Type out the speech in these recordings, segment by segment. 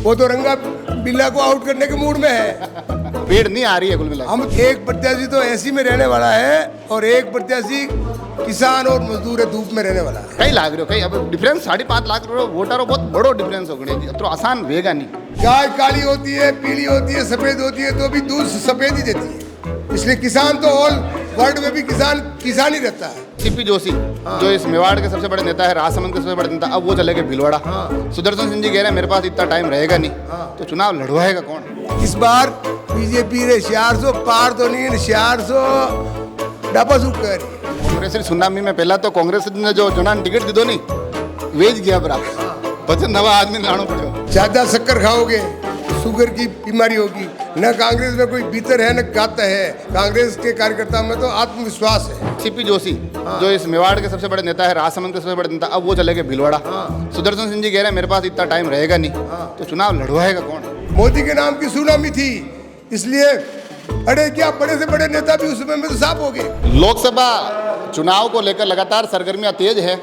वो तो रंगा बिल्ला को आउट करने के मूड में है। भीड़ नहीं आ रही है कुल मिला हम एक प्रत्याशी तो एसी में रहने वाला है और एक प्रत्याशी किसान और मजदूर धूप में रहने वाला है। कई लाग रहे हो कई अब डिफरेंस 5.5 लाख वोटरों बहुत बड़ो डिफरेंस हो गए तो आसान वेगा नहीं। गाय काली होती है, पीली होती है, सफेद होती है तो भी दूध सफेद ही देती है। इसलिए किसान तो ऑल वर्ल्ड में भी किसान ही रहता है। सीपी जोशी जो इस मेवाड़ के सबसे बड़े नेता है, राजसमंद के सबसे बड़े नेता, अब वो चले गए भीलवाड़ा। सुदर्शन सिंह जी कह रहे हैं मेरे पास इतना टाइम रहेगा नहीं, तो चुनाव लड़वाएगा कौन? इस बार बीजेपी रे 400 पार तो नहीं 400 डबा सुख कर कांग्रेस सुनामी में पहला तो कांग्रेस ने जो चुनाव टिकट दी दो नहीं वेच गया बराबर बचन नवा आदमी लाना पड़ेगा। ज्यादा शक्कर खाओगे शुगर की बीमारी होगी। न कांग्रेस में कोई भीतर है न गाता है। कांग्रेस के कार्यकर्ता में तो आत्मविश्वास है। सीपी जोशी जो इस मेवाड़ के सबसे बड़े नेता है, राजसमंद के सबसे बड़े नेता, अब वो चले गए भीलवाड़ा। सुदर्शन सिंह जी कह रहे हैं मेरे पास इतना टाइम रहेगा नहीं, तो चुनाव लड़वाएगा कौन? मोदी के नाम की सुनामी थी, इसलिए अरे क्या बड़े से बड़े नेता भी उस समय में तो साफ हो गए। लोकसभा चुनाव को लेकर लगातार सरगर्मियां तेज है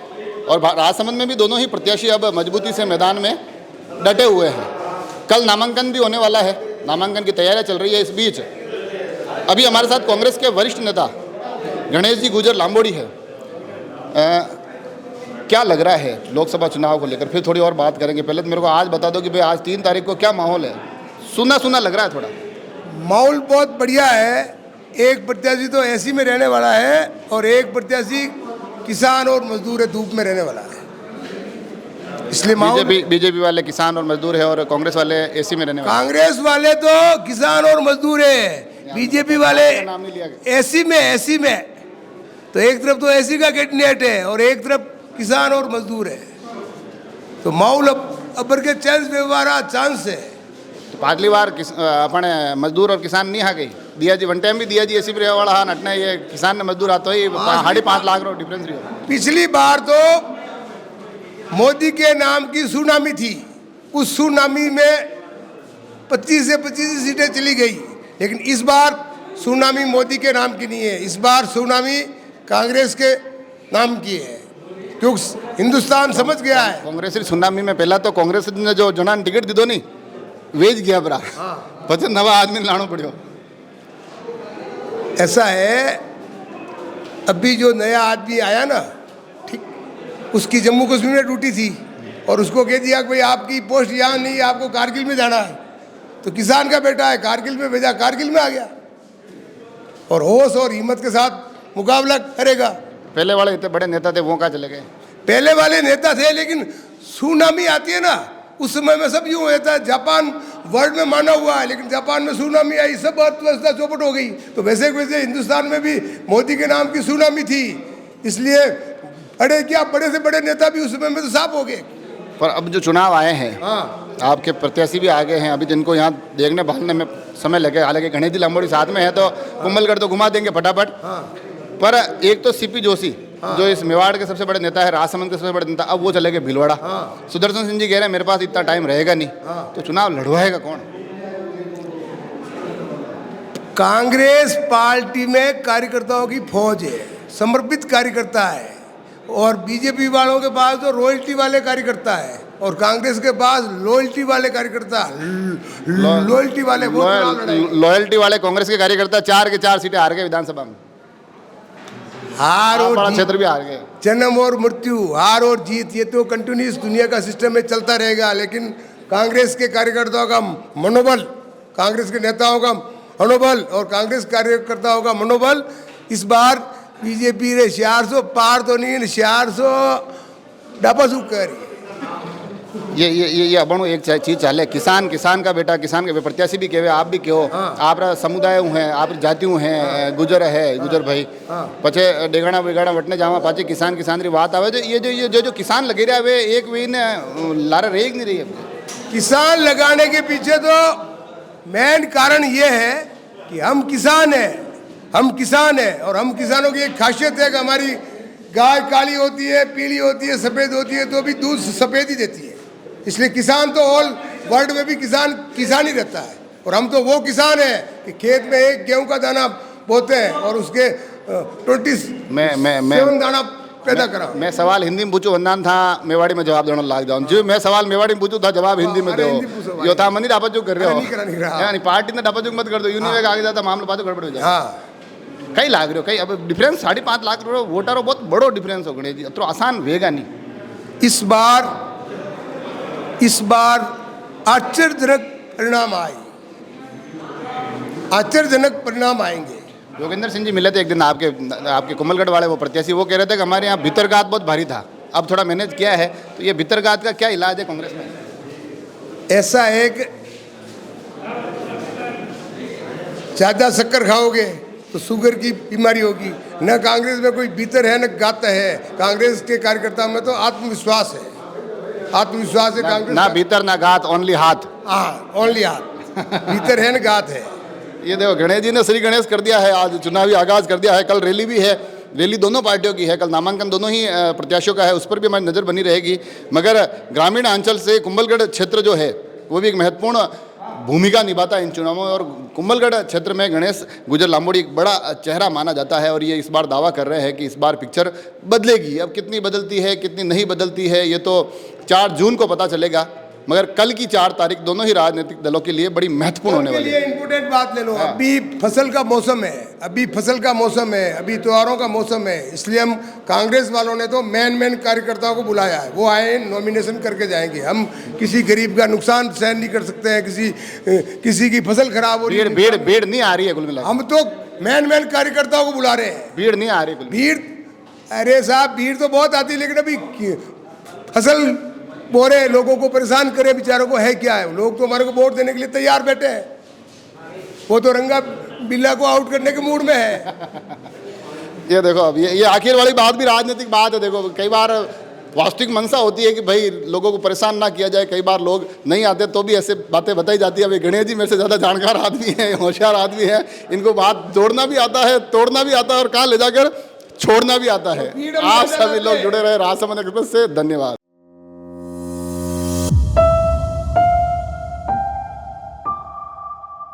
और राजसमंद में भी दोनों ही प्रत्याशी अब मजबूती से मैदान में डटे हुए हैं। कल नामांकन भी होने वाला है, नामांकन की तैयारियां चल रही है। इस बीच अभी हमारे साथ कांग्रेस के वरिष्ठ नेता गणेश जी गुजर लांबोड़ी है। क्या लग रहा है लोकसभा चुनाव को लेकर? फिर थोड़ी और बात करेंगे। पहले तो मेरे को आज बता दो कि भाई आज 3 तारीख को क्या माहौल है? सुना सुना लग रहा है थोड़ा। माहौल बहुत बढ़िया है। एक प्रत्याशी तो एसी में रहने वाला है और एक प्रत्याशी किसान और मजदूर धूप में रहने वाला है। इसलिए बीजेपी वाले किसान और मजदूर है और कांग्रेस वाले एसी में रहने वाले। कांग्रेस वाले तो किसान और मजदूर है, बीजेपी वाले एसी में। तो एक तरफ तो एसी का कैंडिडेट है और एक तरफ किसान और मजदूर है। तो माहौल अबर के चांस है। तो पाछली बार अपने मजदूर और किसान नहीं आ गई दिया जी वन टाइम भी दिया जी एसी पे वाला हाँ नटना ये किसान ने मजदूर आता ही 5.5 लाख डिफरेंस रही। पिछली बार तो मोदी के नाम की सुनामी थी, उस सुनामी में 25 से 25 सीटें चली गई। लेकिन इस बार सुनामी मोदी के नाम की नहीं है, इस बार सुनामी कांग्रेस के नाम की है, क्योंकि हिंदुस्तान समझ गया है। कांग्रेस सुनामी में पहला तो कांग्रेस ने जो चुनाव टिकट दी दो नहीं वेच गया बरा बचन नवा आदमी लाना पड़ेगा। ऐसा है, अभी जो नया आदमी आया ना, ठीक, उसकी जम्मू कश्मीर में ड्यूटी थी और उसको कह दिया कि भाई आपकी पोस्ट यहाँ नहीं, आपको कारगिल में जाना है। तो किसान का बेटा है, कारगिल में भेजा, कारगिल में आ गया और होश और हिम्मत के साथ मुकाबला करेगा। पहले वाले इतने बड़े नेता थे वो कहाँ चले गए? पहले वाले नेता थे, लेकिन सुनामी आती है ना उस समय में सब यूँ होता है। जापान वर्ल्ड में माना हुआ है, लेकिन जापान में सुनामी आई, सब अर्थव्यवस्था चौपट हो गई। तो वैसे हिंदुस्तान में भी मोदी के नाम की सुनामी थी, इसलिए अरे क्या बड़े से बड़े नेता भी उस समय में तो साफ हो गए। पर अब जो चुनाव आए हैं, आपके प्रत्याशी भी आ गए हैं, अभी जिनको यहाँ देखने भालने में समय लगे। हालांकि गणेश जी लांबोड़ी साथ में है तो कुंभलगढ़ तो घुमा देंगे फटाफट। पर एक तो सीपी जोशी जो इस मेवाड़ के सबसे बड़े नेता है, राजसमंद के सबसे बड़े नेता, अब वो चले गए भीलवाड़ा। सुदर्शन सिंह जी कह रहे हैं मेरे पास इतना टाइम रहेगा नहीं, तो चुनाव लड़वाएगा कौन? कांग्रेस पार्टी में कार्यकर्ताओं की फौज है, समर्पित कार्यकर्ता है, और बीजेपी वालों के पास तो रॉयल्टी वाले कार्यकर्ता है और कांग्रेस के पास लॉयल्टी वाले कार्यकर्ता। लॉयल्टी वाले कांग्रेस के कार्यकर्ता 4 के 4 सीटें हार गए विधानसभा में। हार और क्षेत्र भी हार गए। जन्म और मृत्यु, हार और जीत, ये तो कंटिन्यूस दुनिया का सिस्टम में चलता रहेगा। लेकिन कांग्रेस के कार्यकर्ताओं का मनोबल, कांग्रेस के नेताओं का मनोबल और कांग्रेस कार्यकर्ताओं का मनोबल इस बार बीजेपी रे 400 पार तो नहीं 400 डबा सुख कर। ये अपनों एक चीज चाले, किसान का बेटा, किसान के प्रत्याशी भी कहे, आप भी कहो। आप समुदाय हैं, आप जाति हैं, गुजर है, गुजर भाई पचे डेगाना वेगाना वटने जावा पाचे किसान री बात आवे। ये जो किसान लगे रहा वे एक वे ने लारा रेग नहीं रही है। किसान लगाने के पीछे तो मेन कारण ये है कि हम किसान हैं और हम किसानों की एक खासियत है कि हमारी गाय काली होती है, पीली होती है, सफ़ेद होती है तो भी दूध सफ़ेद ही देती है। इसलिए किसान तो ऑल वर्ल्ड में भी किसान ही रहता है। और हम तो वो किसान हैं कि खेत में एक गेहूं का दाना बोते हैं और उसके 27 दाना पैदा करा। मैं सवाल हिंदी में पूछूं वंदान था मेवाड़ी में जवाब देना लाग जाऊं जो मैं सवाल मेवाड़ी में पूछूं था जवाब हिंदी में अरे दो हिंदी पूछो भाई। यो था मंदिर डापा कर रहे हो नहीं रहा। यानी पार्टी ने डापा मत कर दो यूनिवर्सिटी आगे जाता मामला बात गड़बड़ हो जाए हाँ कई लाग रहे हो कई अब डिफरेंस 5.5 लाख वोटरों बहुत बड़ो डिफरेंस हो गणेश जी तो आसान वेगा नहीं। इस बार आश्चर्यजनक परिणाम आएंगे। योगेंद्र सिंह जी मिले थे एक दिन आपके कुंभलगढ़ वाले वो प्रत्याशी वो कह रहे थे कि हमारे यहाँ भीतरघात बहुत भारी था अब थोड़ा मैनेज किया है तो ये भीतरघात का क्या इलाज है कांग्रेस में? ऐसा है कि ज़्यादा शक्कर खाओगे तो शुगर की बीमारी होगी। न कांग्रेस में कोई भीतर है न गात है। कांग्रेस के कार्यकर्ताओं में तो आत्मविश्वास है कांग्रेस ना भीतर ना घात ओनली हाथ। हाँ ओनली हाथ भीतर है न गात है। ये देखो गणेश जी ने श्री गणेश कर दिया है आज चुनावी आगाज कर दिया है कल रैली भी है रैली दोनों पार्टियों की है कल नामांकन दोनों ही प्रत्याशियों का है उस पर भी हमारी नज़र बनी रहेगी मगर ग्रामीण अंचल से कुंभलगढ़ क्षेत्र जो है वो भी एक महत्वपूर्ण भूमिका निभाता है इन चुनावों में और कुंभलगढ़ क्षेत्र में गणेश गुजर लांबोड़ी एक बड़ा चेहरा माना जाता है और ये इस बार दावा कर रहे हैं कि इस बार पिक्चर बदलेगी। अब कितनी बदलती है कितनी नहीं बदलती है ये तो 4 जून को पता चलेगा मगर कल की 4 तारीख दोनों ही राजनीतिक दलों के लिए बड़ी महत्वपूर्ण होने वाली है। इंपोर्टेंट बात ले लो अभी फसल का मौसम है अभी त्योहारों का मौसम है इसलिए हम कांग्रेस वालों ने तो मेन कार्यकर्ताओं को बुलाया है वो आए नॉमिनेशन करके जाएंगे। हम किसी गरीब का नुकसान सहन नहीं कर सकते हैं किसी की फसल खराब हो रही है भीड़ नहीं आ रही है कुल मिला हम तो मेन कार्यकर्ताओं को बुला रहे हैं। भीड़ नहीं आ रही भीड़ अरे साहब भीड़ तो बहुत आती है लेकिन अभी फसल बोरे लोगों को परेशान करे बेचारों को है क्या है लोग तो हमारे को वोट देने के लिए तैयार बैठे हैं वो तो रंगा बिल्ला को आउट करने के मूड में है। ये देखो अब ये आखिर वाली बात भी राजनीतिक बात है। देखो कई बार वास्तविक मंशा होती है कि भाई लोगों को परेशान ना किया जाए कई बार लोग नहीं आते तो भी ऐसे बातें बताई जाती है। अभी गणेश जी मेरे से ज़्यादा जानकार आदमी है होशियार आदमी है इनको बात जोड़ना भी आता है तोड़ना भी आता है और कहाँ ले जाकर छोड़ना भी आता है। आप सभी लोग जुड़े रहे राजसमंद एक्सप्रेस से धन्यवाद।